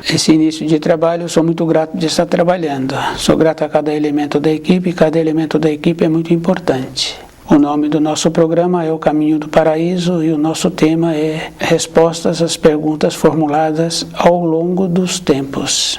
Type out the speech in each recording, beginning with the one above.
esse início de trabalho, eu sou muito grato de estar trabalhando. Sou grato a cada elemento da equipe, cada elemento da equipe é muito importante. O nome do nosso programa é O Caminho do Paraíso e o nosso tema é Respostas às Perguntas Formuladas ao Longo dos Tempos.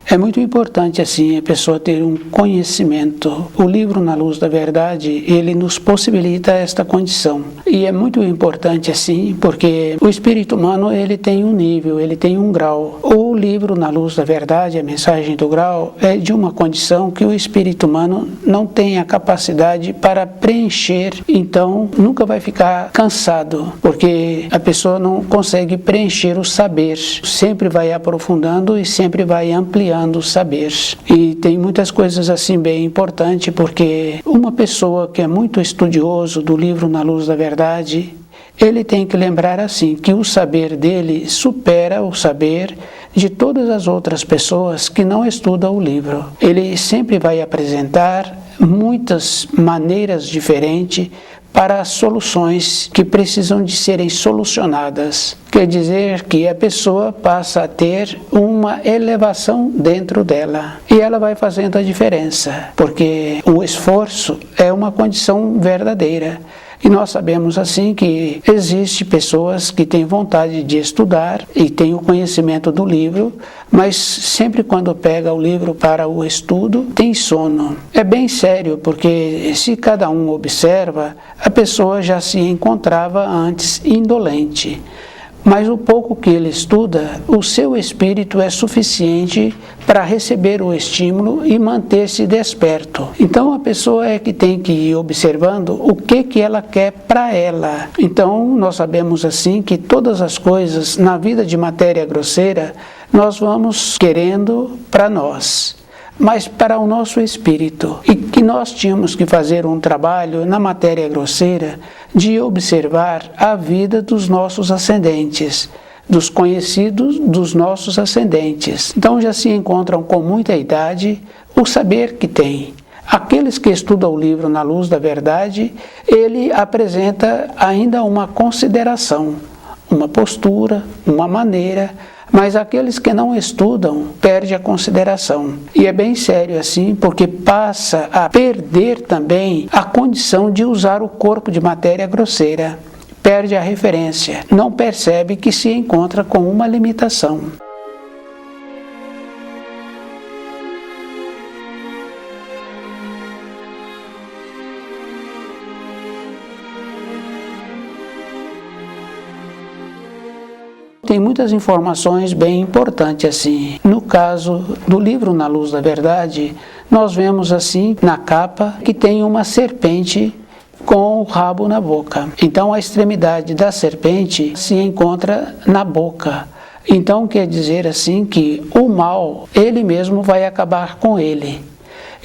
É muito importante, assim, a pessoa ter um conhecimento. O livro Na Luz da Verdade, ele nos possibilita esta condição. E é muito importante, assim, porque o espírito humano, ele tem um nível, ele tem um grau. O livro Na Luz da Verdade, a mensagem do grau, é de uma condição que o espírito humano não tem a capacidade para preencher. Então, nunca vai ficar cansado, porque a pessoa não consegue preencher o saber. Sempre vai aprofundando e sempre vai ampliando o saber. E tem muitas coisas assim bem importantes, porque uma pessoa que é muito estudioso do livro Na Luz da Verdade, ele tem que lembrar assim, que o saber dele supera o saber de todas as outras pessoas que não estudam o livro. Ele sempre vai apresentar muitas maneiras diferentes para as soluções que precisam de serem solucionadas. Quer dizer que a pessoa passa a ter uma elevação dentro dela e ela vai fazendo a diferença, porque o esforço é uma condição verdadeira. E nós sabemos assim que existem pessoas que têm vontade de estudar e têm o conhecimento do livro, mas sempre quando pega o livro para o estudo, tem sono. É bem sério, porque se cada um observa, a pessoa já se encontrava antes indolente. Mas o pouco que ele estuda, o seu espírito é suficiente para receber o estímulo e manter-se desperto. Então a pessoa é que tem que ir observando o que ela quer para ela. Então nós sabemos assim que todas as coisas na vida de matéria grosseira nós vamos querendo para nós, mas para o nosso espírito. E que nós tínhamos que fazer um trabalho na matéria grosseira de observar a vida dos nossos ascendentes, dos conhecidos dos nossos ascendentes. Então já se encontram com muita idade o saber que tem. Aqueles que estudam o livro Na Luz da Verdade, ele apresenta ainda uma consideração, uma postura, uma maneira, mas aqueles que não estudam perdem a consideração. E é bem sério assim, porque passa a perder também a condição de usar o corpo de matéria grosseira. Perde a referência, não percebe que se encontra com uma limitação. Tem muitas informações bem importantes assim. No caso do livro Na Luz da Verdade, nós vemos assim na capa que tem uma serpente com o rabo na boca. Então a extremidade da serpente se encontra na boca. Então quer dizer assim que o mal, ele mesmo vai acabar com ele.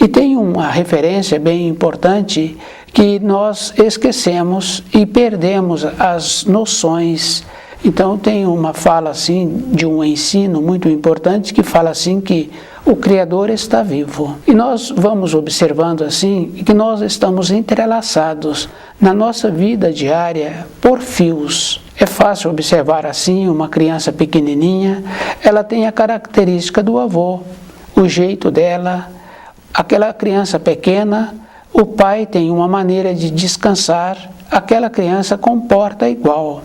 E tem uma referência bem importante que nós esquecemos e perdemos as noções. Então tem uma fala assim de um ensino muito importante que fala assim que o Criador está vivo. E nós vamos observando assim que nós estamos entrelaçados na nossa vida diária por fios. É fácil observar assim uma criança pequenininha, ela tem a característica do avô, o jeito dela. Aquela criança pequena, o pai tem uma maneira de descansar, aquela criança comporta igual.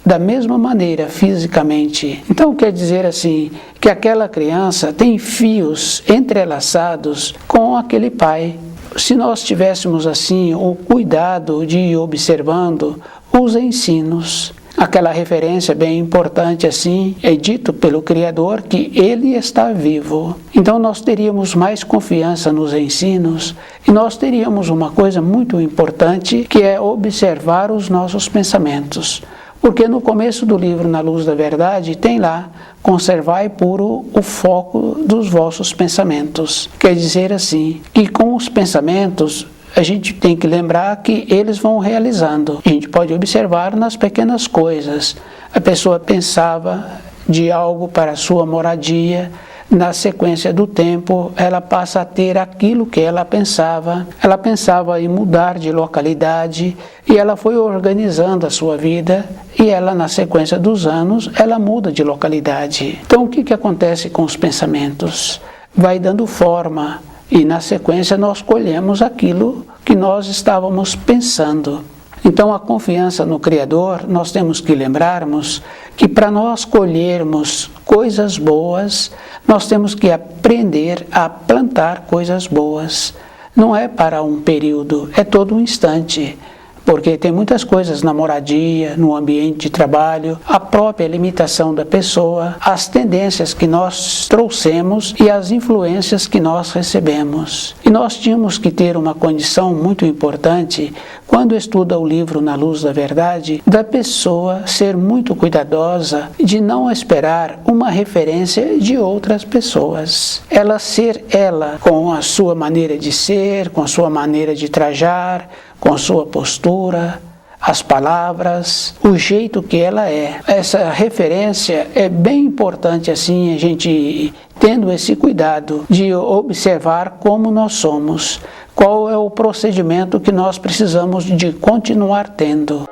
Da mesma maneira, fisicamente. Então quer dizer assim, que aquela criança tem fios entrelaçados com aquele pai. Se nós tivéssemos assim o cuidado de ir observando os ensinos, aquela referência bem importante assim, é dito pelo Criador que Ele está vivo. Então nós teríamos mais confiança nos ensinos e nós teríamos uma coisa muito importante que é observar os nossos pensamentos. Porque no começo do livro Na Luz da Verdade tem lá, conservai puro o foco dos vossos pensamentos. Quer dizer assim, que com os pensamentos a gente tem que lembrar que eles vão realizando. A gente pode observar nas pequenas coisas. A pessoa pensava de algo para a sua moradia, na sequência do tempo, ela passa a ter aquilo que ela pensava. Ela pensava em mudar de localidade e ela foi organizando a sua vida e ela, na sequência dos anos, ela muda de localidade. Então, o que acontece com os pensamentos? Vai dando forma e, na sequência, nós colhemos aquilo que nós estávamos pensando. Então, a confiança no Criador, nós temos que lembrarmos que para nós colhermos coisas boas, nós temos que aprender a plantar coisas boas. Não é para um período, é todo um instante. Porque tem muitas coisas na moradia, no ambiente de trabalho, a própria limitação da pessoa, as tendências que nós trouxemos e as influências que nós recebemos. E nós tínhamos que ter uma condição muito importante, quando estuda o livro Na Luz da Verdade, da pessoa ser muito cuidadosa de não esperar uma referência de outras pessoas. Ela ser ela, com a sua maneira de ser, com a sua maneira de trajar, com sua postura, as palavras, o jeito que ela é. Essa referência é bem importante, assim, a gente tendo esse cuidado de observar como nós somos, qual é o procedimento que nós precisamos de continuar tendo.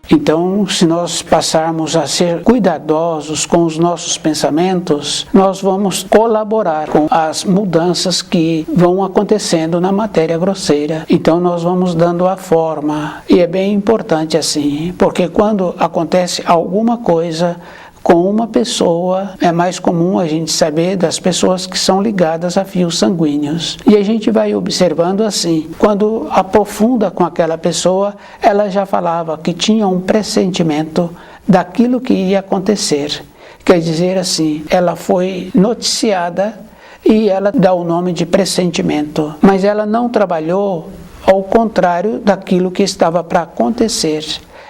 Então, se nós passarmos a ser cuidadosos com os nossos pensamentos, nós vamos colaborar com as mudanças que vão acontecendo na matéria grosseira. Então, nós vamos dando a forma. E é bem importante assim, porque quando acontece alguma coisa com uma pessoa, é mais comum a gente saber das pessoas que são ligadas a fios sanguíneos. E a gente vai observando assim, quando aprofunda com aquela pessoa, ela já falava que tinha um pressentimento daquilo que ia acontecer. Quer dizer assim, ela foi noticiada e ela dá o nome de pressentimento, mas ela não trabalhou ao contrário daquilo que estava para acontecer.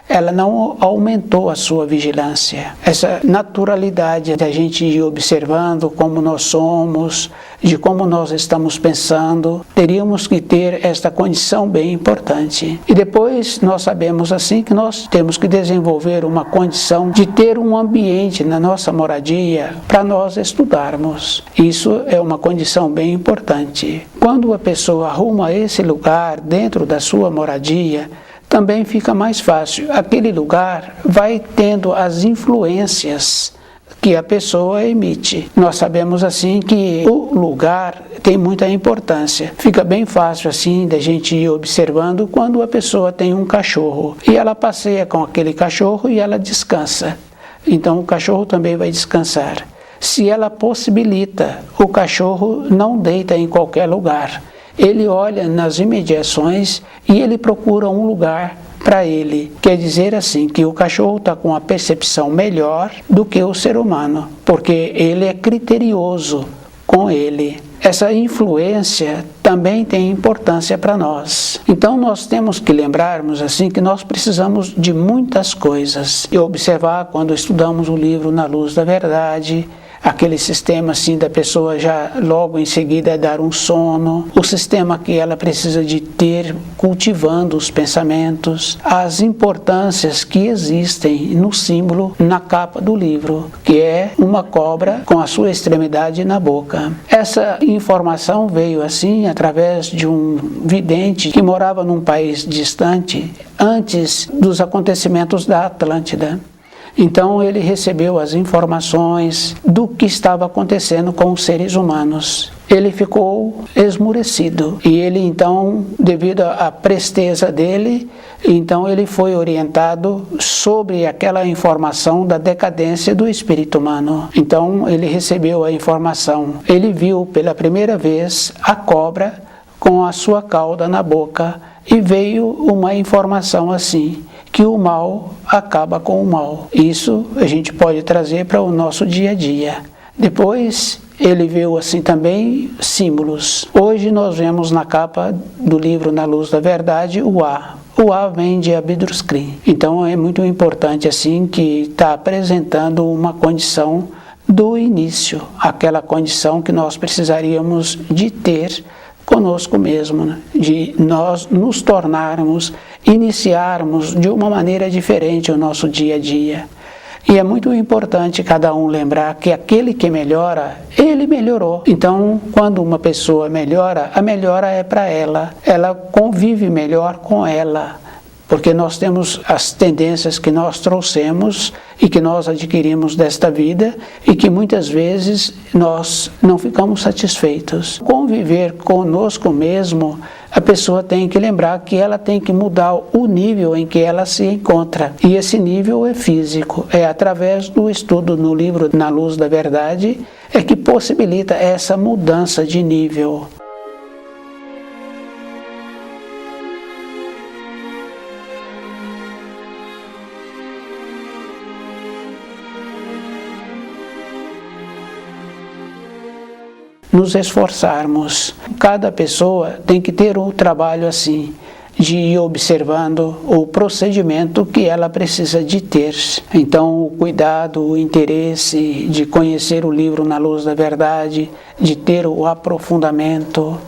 Ela não aumentou a sua vigilância. Essa naturalidade da gente ir observando como nós somos, de como nós estamos pensando, teríamos que ter esta condição bem importante. E depois nós sabemos assim que nós temos que desenvolver uma condição de ter um ambiente na nossa moradia para nós estudarmos. Isso é uma condição bem importante. Quando a pessoa arruma esse lugar dentro da sua moradia, também fica mais fácil. Aquele lugar vai tendo as influências que a pessoa emite. Nós sabemos assim que o lugar tem muita importância. Fica bem fácil assim da gente ir observando quando a pessoa tem um cachorro e ela passeia com aquele cachorro e ela descansa. Então o cachorro também vai descansar. Se ela possibilita, o cachorro não deita em qualquer lugar. Ele olha nas imediações e ele procura um lugar para ele. Quer dizer assim, que o cachorro está com a percepção melhor do que o ser humano, porque ele é criterioso com ele. Essa influência também tem importância para nós. Então nós temos que lembrarmos assim que nós precisamos de muitas coisas. E observar quando estudamos o livro Na Luz da Verdade, aquele sistema assim da pessoa já logo em seguida dar um sono, o sistema que ela precisa de ter cultivando os pensamentos, as importâncias que existem no símbolo na capa do livro, que é uma cobra com a sua extremidade na boca. Essa informação veio assim através de um vidente que morava num país distante antes dos acontecimentos da Atlântida. Então ele recebeu as informações do que estava acontecendo com os seres humanos. Ele ficou esmurecido e ele então, devido à presteza dele, então ele foi orientado sobre aquela informação da decadência do espírito humano. Então ele recebeu a informação. Ele viu pela primeira vez a cobra com a sua cauda na boca e veio uma informação assim, que o mal acaba com o mal. Isso a gente pode trazer para o nosso dia a dia. Depois ele viu assim também símbolos. Hoje nós vemos na capa do livro Na Luz da Verdade o A. O A vem de Abdruskrin. Então é muito importante assim que está apresentando uma condição do início, aquela condição que nós precisaríamos de ter conosco mesmo, né? De nós nos tornarmos, iniciarmos de uma maneira diferente o nosso dia a dia. E é muito importante cada um lembrar que aquele que melhora, ele melhorou. Então, quando uma pessoa melhora, a melhora é para ela. Ela convive melhor com ela. Porque nós temos as tendências que nós trouxemos e que nós adquirimos desta vida e que muitas vezes nós não ficamos satisfeitos. Conviver conosco mesmo, a pessoa tem que lembrar que ela tem que mudar o nível em que ela se encontra. E esse nível é físico. É através do estudo no livro Na Luz da Verdade é que possibilita essa mudança de nível. Nos esforçarmos. Cada pessoa tem que ter um trabalho assim, de ir observando o procedimento que ela precisa de ter. Então, o cuidado, o interesse de conhecer o livro Na Luz da Verdade, de ter o aprofundamento,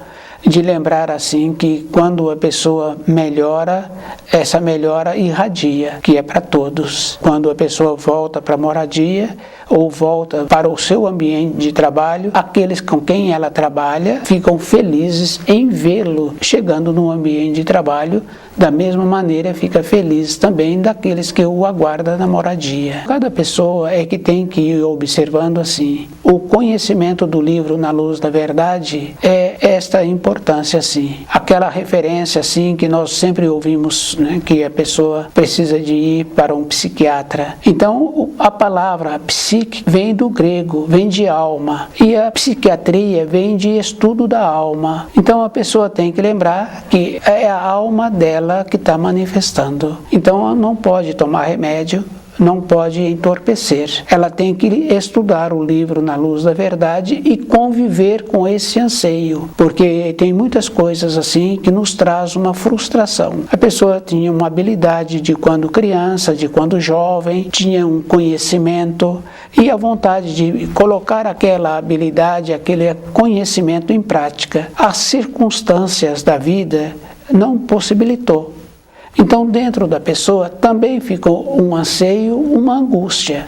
de lembrar assim que quando a pessoa melhora, essa melhora irradia, que é para todos. Quando a pessoa volta para a moradia ou volta para o seu ambiente de trabalho, aqueles com quem ela trabalha ficam felizes em vê-lo chegando no ambiente de trabalho, da mesma maneira fica feliz também daqueles que o aguardam na moradia. Cada pessoa é que tem que ir observando assim. O conhecimento do livro Na Luz da Verdade é esta importância assim. Aquela referência assim que nós sempre ouvimos, né, que a pessoa precisa de ir para um psiquiatra. Então, a palavra psique vem do grego, vem de alma. E a psiquiatria vem de estudo da alma. Então, a pessoa tem que lembrar que é a alma dela que está manifestando. Então, ela não pode tomar remédio, não pode entorpecer. Ela tem que estudar o livro Na Luz da Verdade e conviver com esse anseio, porque tem muitas coisas assim que nos traz uma frustração. A pessoa tinha uma habilidade de quando criança, de quando jovem, tinha um conhecimento e a vontade de colocar aquela habilidade, aquele conhecimento em prática. As circunstâncias da vida não possibilitou. Então, dentro da pessoa também ficou um anseio, uma angústia.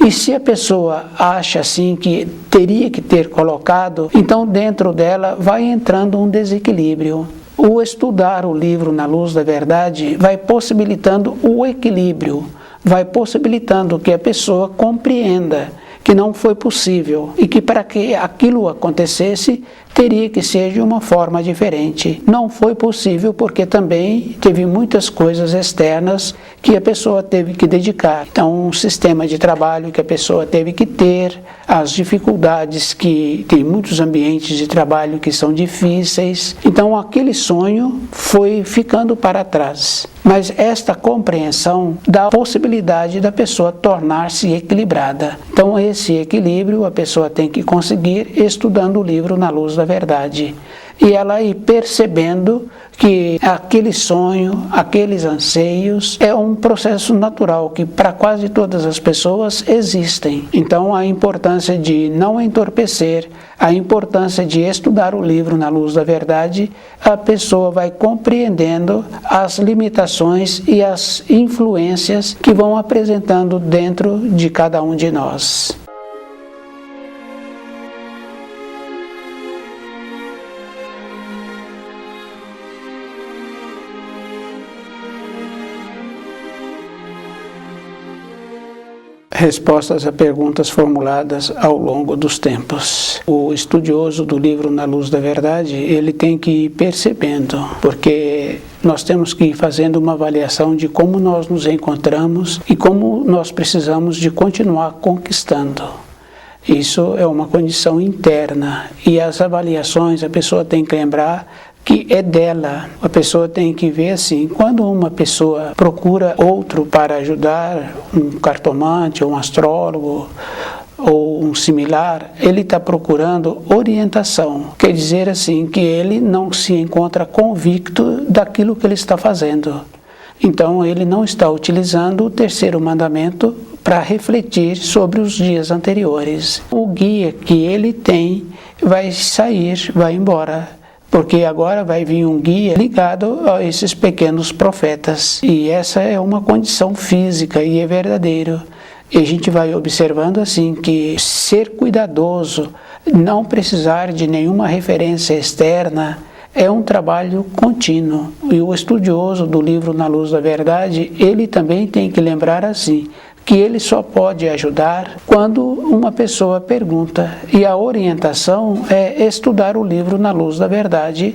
E se a pessoa acha assim que teria que ter colocado, então dentro dela vai entrando um desequilíbrio. O estudar o livro Na Luz da Verdade vai possibilitando o equilíbrio, vai possibilitando que a pessoa compreenda que não foi possível e que para que aquilo acontecesse teria que ser de uma forma diferente. Não foi possível porque também teve muitas coisas externas que a pessoa teve que dedicar. Então, um sistema de trabalho que a pessoa teve que ter, as dificuldades que tem muitos ambientes de trabalho que são difíceis. Então, aquele sonho foi ficando para trás. Mas esta compreensão dá a possibilidade da pessoa tornar-se equilibrada. Então, esse equilíbrio a pessoa tem que conseguir estudando o livro Na Luz da Verdade. E ela ir percebendo que aquele sonho, aqueles anseios, é um processo natural que para quase todas as pessoas existem. Então, a importância de não entorpecer, a importância de estudar o livro Na Luz da Verdade, a pessoa vai compreendendo as limitações e as influências que vão apresentando dentro de cada um de nós. Respostas a perguntas formuladas ao longo dos tempos. O estudioso do livro Na Luz da Verdade, ele tem que ir percebendo, porque nós temos que ir fazendo uma avaliação de como nós nos encontramos e como nós precisamos de continuar conquistando. Isso é uma condição interna e as avaliações a pessoa tem que lembrar que é dela. A pessoa tem que ver assim, quando uma pessoa procura outro para ajudar, um cartomante, ou um astrólogo, ou um similar, ele está procurando orientação. Quer dizer assim, que ele não se encontra convicto daquilo que ele está fazendo. Então, ele não está utilizando o terceiro mandamento para refletir sobre os dias anteriores. O guia que ele tem vai sair, vai embora, porque agora vai vir um guia ligado a esses pequenos profetas. E essa é uma condição física e é verdadeiro. E a gente vai observando assim que ser cuidadoso, não precisar de nenhuma referência externa, é um trabalho contínuo. E o estudioso do livro Na Luz da Verdade, ele também tem que lembrar assim, que ele só pode ajudar quando uma pessoa pergunta. E a orientação é estudar o livro Na Luz da Verdade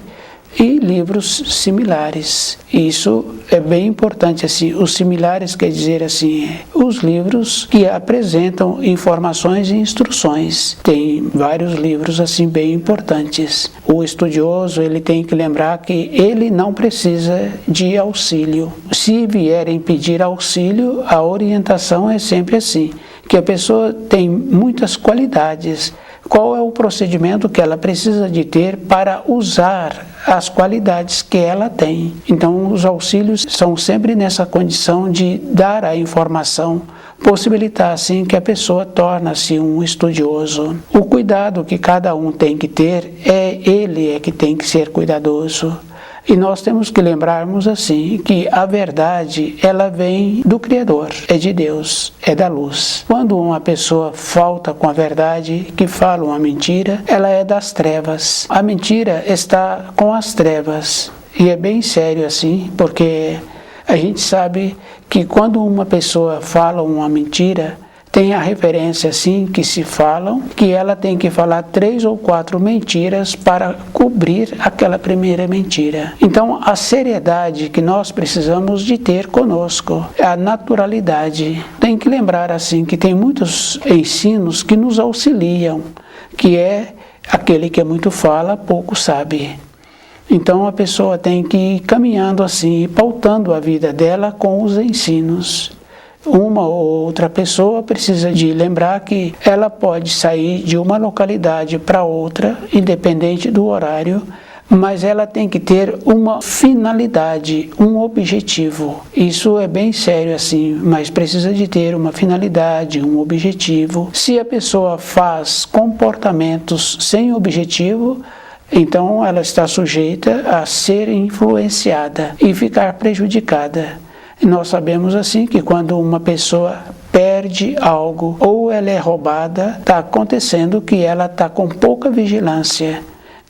e livros similares. Isso é bem importante assim. Os similares quer dizer assim, os livros que apresentam informações e instruções. Tem vários livros assim bem importantes. O estudioso ele tem que lembrar que ele não precisa de auxílio. Se vierem pedir auxílio, a orientação é sempre assim, que a pessoa tem muitas qualidades. Qual é o procedimento que ela precisa de ter para usar as qualidades que ela tem? Então, os auxílios são sempre nessa condição de dar a informação, possibilitar assim que a pessoa torne-se um estudioso. O cuidado que cada um tem que ter ele que tem que ser cuidadoso. E nós temos que lembrarmos assim, que a verdade, ela vem do Criador, é de Deus, é da luz. Quando uma pessoa falta com a verdade, que fala uma mentira, ela é das trevas. A mentira está com as trevas. E é bem sério assim, porque a gente sabe que quando uma pessoa fala uma mentira, tem a referência assim que se falam, que ela tem que falar 3 ou 4 mentiras para cobrir aquela primeira mentira. Então a seriedade que nós precisamos de ter conosco, a naturalidade. Tem que lembrar assim que tem muitos ensinos que nos auxiliam, que é aquele que muito fala, pouco sabe. Então a pessoa tem que ir caminhando assim, pautando a vida dela com os ensinos. Uma ou outra pessoa precisa de lembrar que ela pode sair de uma localidade para outra, independente do horário, mas ela tem que ter uma finalidade, um objetivo. Isso é bem sério assim, mas precisa de ter uma finalidade, um objetivo. Se a pessoa faz comportamentos sem objetivo, então ela está sujeita a ser influenciada e ficar prejudicada. E nós sabemos assim que quando uma pessoa perde algo ou ela é roubada, está acontecendo que ela está com pouca vigilância.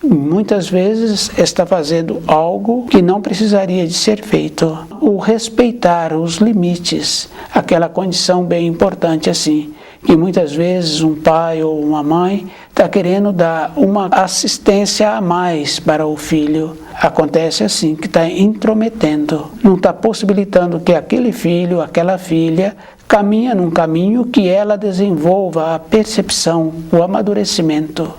Muitas vezes está fazendo algo que não precisaria de ser feito. O respeitar os limites, aquela condição bem importante assim, que muitas vezes um pai ou uma mãe está querendo dar uma assistência a mais para o filho. Acontece assim, que está intrometendo, não está possibilitando que aquele filho, aquela filha, caminhe num caminho que ela desenvolva a percepção, o amadurecimento.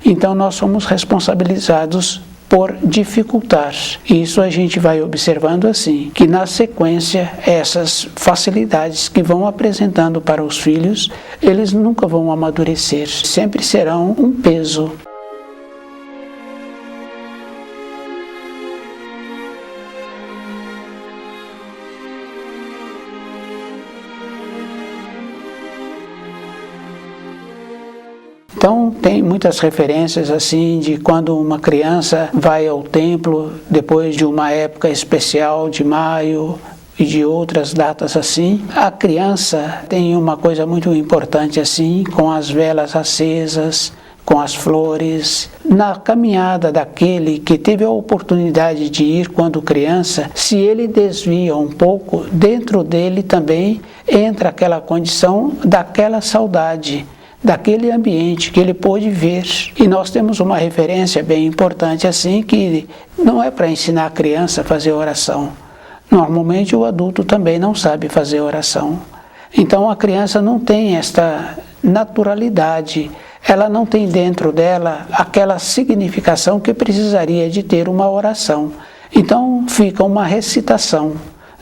Então nós somos responsabilizados por dificultar. Isso a gente vai observando assim, que na sequência essas facilidades que vão apresentando para os filhos, eles nunca vão amadurecer, sempre serão um peso. Então tem muitas referências assim de quando uma criança vai ao templo depois de uma época especial de maio e de outras datas assim. A criança tem uma coisa muito importante assim, com as velas acesas, com as flores. Na caminhada daquele que teve a oportunidade de ir quando criança, se ele desvia um pouco, dentro dele também entra aquela condição daquela saudade, daquele ambiente que ele pôde ver. E nós temos uma referência bem importante assim, que não é para ensinar a criança a fazer oração. Normalmente o adulto também não sabe fazer oração. Então a criança não tem esta naturalidade, ela não tem dentro dela aquela significação que precisaria de ter uma oração. Então fica uma recitação,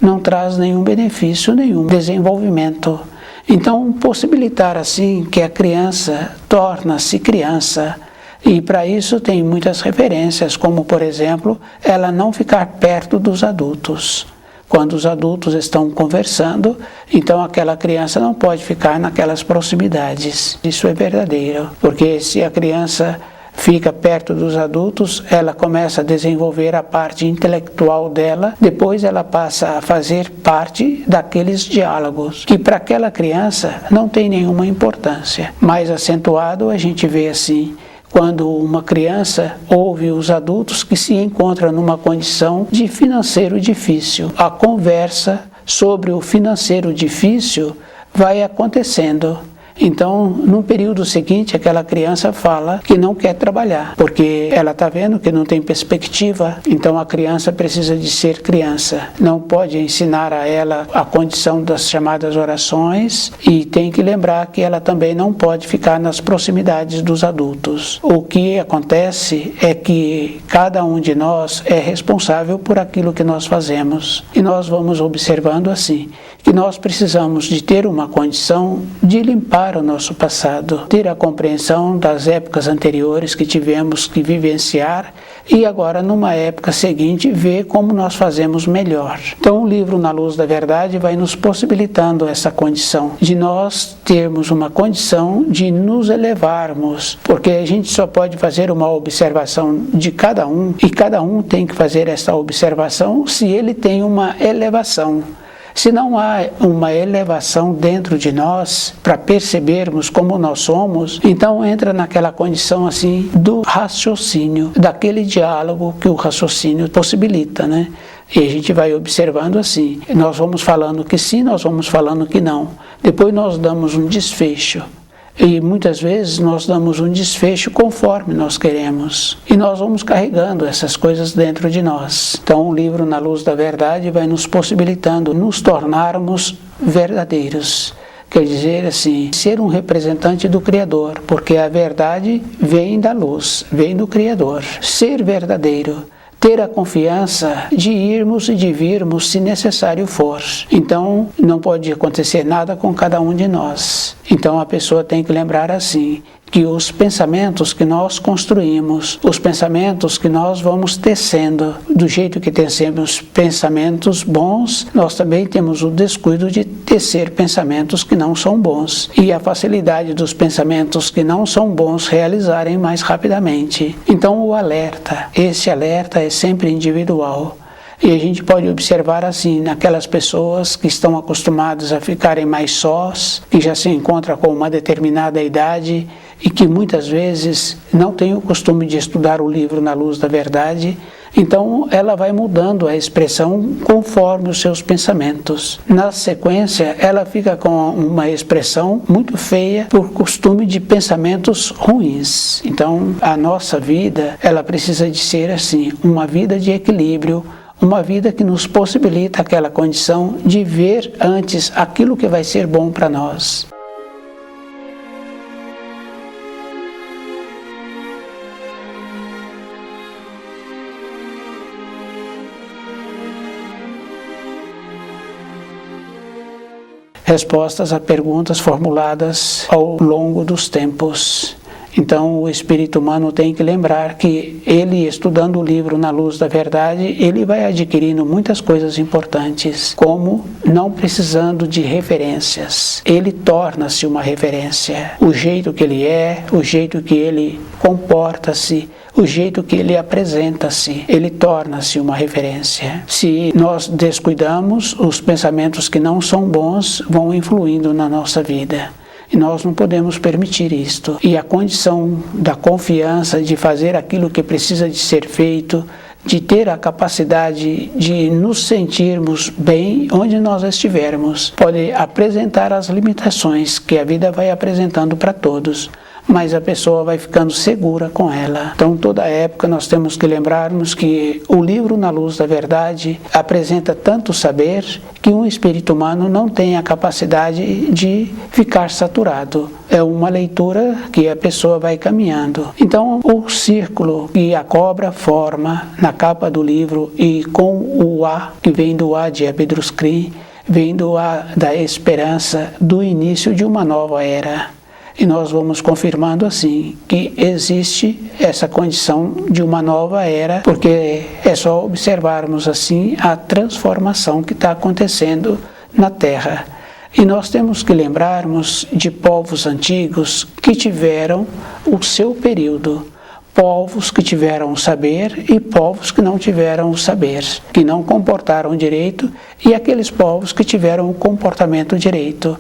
não traz nenhum benefício, nenhum desenvolvimento. Então, possibilitar assim que a criança torna-se criança, e para isso tem muitas referências, como por exemplo, ela não ficar perto dos adultos. Quando os adultos estão conversando, então aquela criança não pode ficar naquelas proximidades. Isso é verdadeiro, porque se a criança fica perto dos adultos, ela começa a desenvolver a parte intelectual dela, depois ela passa a fazer parte daqueles diálogos, que para aquela criança não tem nenhuma importância. Mais acentuado a gente vê assim, quando uma criança ouve os adultos que se encontram numa condição de financeiro difícil. A conversa sobre o financeiro difícil vai acontecendo. Então, no período seguinte, aquela criança fala que não quer trabalhar, porque ela está vendo que não tem perspectiva. Então, a criança precisa de ser criança. Não pode ensinar a ela a condição das chamadas orações e tem que lembrar que ela também não pode ficar nas proximidades dos adultos. O que acontece é que cada um de nós é responsável por aquilo que nós fazemos. E nós vamos observando assim, que nós precisamos de ter uma condição de limpar o nosso passado, ter a compreensão das épocas anteriores que tivemos que vivenciar e agora numa época seguinte ver como nós fazemos melhor. Então o livro Na Luz da Verdade vai nos possibilitando essa condição, de nós termos uma condição de nos elevarmos, porque a gente só pode fazer uma observação de cada um e cada um tem que fazer essa observação se ele tem uma elevação. Se não há uma elevação dentro de nós para percebermos como nós somos, então entra naquela condição assim do raciocínio, daquele diálogo que o raciocínio possibilita, né? E a gente vai observando assim, nós vamos falando que sim, nós vamos falando que não. Depois nós damos um desfecho. E muitas vezes nós damos um desfecho conforme nós queremos. E nós vamos carregando essas coisas dentro de nós. Então o livro Na Luz da Verdade vai nos possibilitando nos tornarmos verdadeiros. Quer dizer assim, ser um representante do Criador, porque a verdade vem da luz, vem do Criador. Ser verdadeiro. Ter a confiança de irmos e de virmos se necessário for. Então, não pode acontecer nada com cada um de nós. Então, a pessoa tem que lembrar assim, que os pensamentos que nós construímos, os pensamentos que nós vamos tecendo, do jeito que tecemos pensamentos bons, nós também temos o descuido de tecer pensamentos que não são bons e a facilidade dos pensamentos que não são bons realizarem mais rapidamente. Então o alerta, esse alerta é sempre individual. E a gente pode observar assim, naquelas pessoas que estão acostumadas a ficarem mais sós, que já se encontram com uma determinada idade e que muitas vezes não têm o costume de estudar o livro Na Luz da Verdade, então ela vai mudando a expressão conforme os seus pensamentos. Na sequência, ela fica com uma expressão muito feia por costume de pensamentos ruins. Então, a nossa vida, ela precisa de ser assim, uma vida de equilíbrio, uma vida que nos possibilita aquela condição de ver antes aquilo que vai ser bom para nós. Respostas a perguntas formuladas ao longo dos tempos. Então, o espírito humano tem que lembrar que ele, estudando o livro Na Luz da Verdade, ele vai adquirindo muitas coisas importantes, como não precisando de referências. Ele torna-se uma referência. O jeito que ele é, o jeito que ele comporta-se, o jeito que ele apresenta-se, ele torna-se uma referência. Se nós descuidamos, os pensamentos que não são bons vão influindo na nossa vida. E nós não podemos permitir isto. E a condição da confiança de fazer aquilo que precisa de ser feito, de ter a capacidade de nos sentirmos bem onde nós estivermos, pode apresentar as limitações que a vida vai apresentando para todos, mas a pessoa vai ficando segura com ela. Então, toda época nós temos que lembrarmos que o livro Na Luz da Verdade apresenta tanto saber que um espírito humano não tem a capacidade de ficar saturado. É uma leitura que a pessoa vai caminhando. Então, o círculo que a cobra forma na capa do livro e com o A, que vem do A de Abedruscrim, vem do A da esperança, do início de uma nova era. E nós vamos confirmando assim que existe essa condição de uma nova era, porque é só observarmos assim a transformação que está acontecendo na Terra. E nós temos que lembrarmos de povos antigos que tiveram o seu período. Povos que tiveram o saber e povos que não tiveram o saber, que não comportaram direito, e aqueles povos que tiveram o comportamento direito,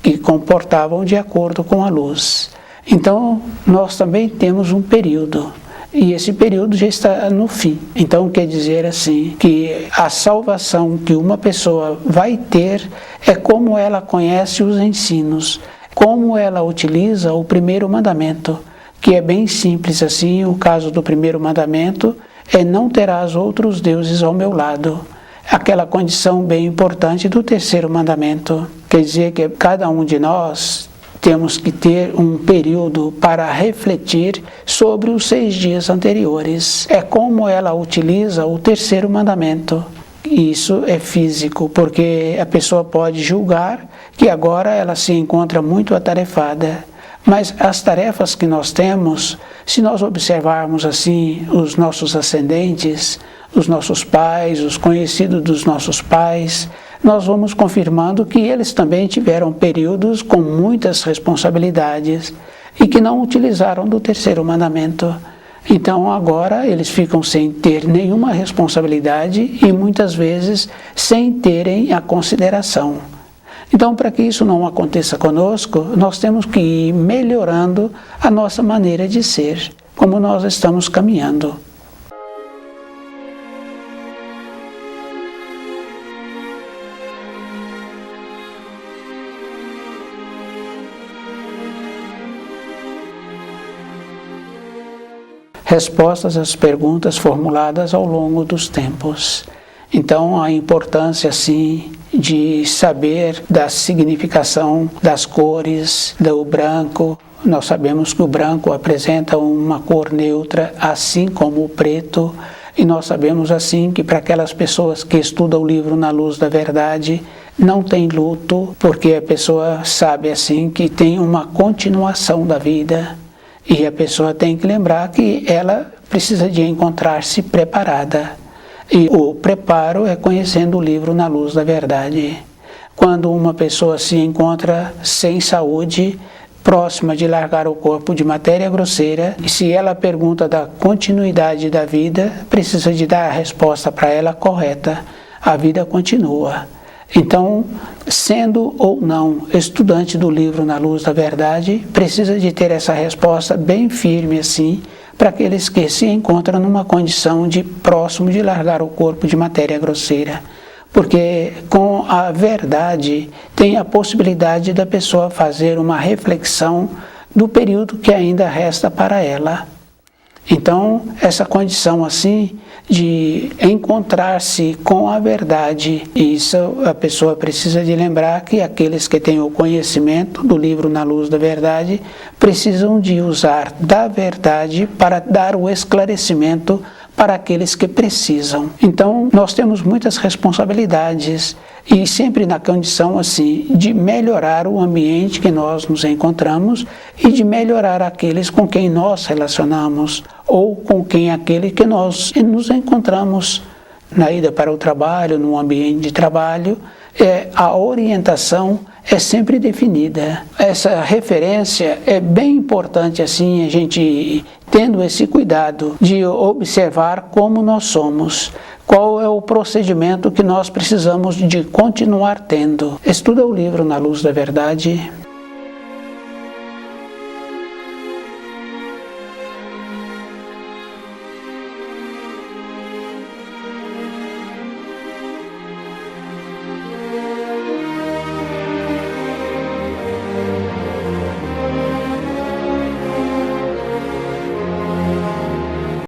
que comportavam de acordo com a luz. Então, nós também temos um período, e esse período já está no fim. Então, quer dizer assim, que a salvação que uma pessoa vai ter é como ela conhece os ensinos, como ela utiliza o primeiro mandamento, que é bem simples assim. O caso do primeiro mandamento é: não terás outros deuses ao meu lado. Aquela condição bem importante do terceiro mandamento. Quer dizer que cada um de nós temos que ter um período para refletir sobre os 6 dias anteriores. É como ela utiliza o terceiro mandamento. Isso é físico, porque a pessoa pode julgar que agora ela se encontra muito atarefada. Mas as tarefas que nós temos, se nós observarmos assim os nossos ascendentes, os nossos pais, os conhecidos dos nossos pais, nós vamos confirmando que eles também tiveram períodos com muitas responsabilidades e que não utilizaram do terceiro mandamento. Então agora eles ficam sem ter nenhuma responsabilidade e muitas vezes sem terem a consideração. Então, para que isso não aconteça conosco, nós temos que ir melhorando a nossa maneira de ser, como nós estamos caminhando. Respostas às perguntas formuladas ao longo dos tempos. Então, a importância, assim, de saber da significação das cores, do branco. Nós sabemos que o branco apresenta uma cor neutra, assim como o preto. E nós sabemos, assim, que para aquelas pessoas que estudam o livro Na Luz da Verdade, não tem luto, porque a pessoa sabe, assim, que tem uma continuação da vida. E a pessoa tem que lembrar que ela precisa de encontrar-se preparada. E o preparo é conhecendo o livro Na Luz da Verdade. Quando uma pessoa se encontra sem saúde, próxima de largar o corpo de matéria grosseira, e se ela pergunta da continuidade da vida, precisa de dar a resposta para ela correta. A vida continua. Então, sendo ou não estudante do livro Na Luz da Verdade, precisa de ter essa resposta bem firme assim, para aqueles que se encontram numa condição de próximo de largar o corpo de matéria grosseira. Porque com a verdade tem a possibilidade da pessoa fazer uma reflexão do período que ainda resta para ela. Então, essa condição assim de encontrar-se com a verdade, isso a pessoa precisa de lembrar que aqueles que têm o conhecimento do livro Na Luz da Verdade precisam de usar da verdade para dar o esclarecimento para aqueles que precisam. Então, nós temos muitas responsabilidades e sempre na condição assim de melhorar o ambiente que nós nos encontramos e de melhorar aqueles com quem nós relacionamos ou com quem aquele que nós nos encontramos na ida para o trabalho, no ambiente de trabalho. A orientação é sempre definida. Essa referência é bem importante assim, a gente tendo esse cuidado de observar como nós somos, qual é o procedimento que nós precisamos de continuar tendo. Estuda o livro Na Luz da Verdade.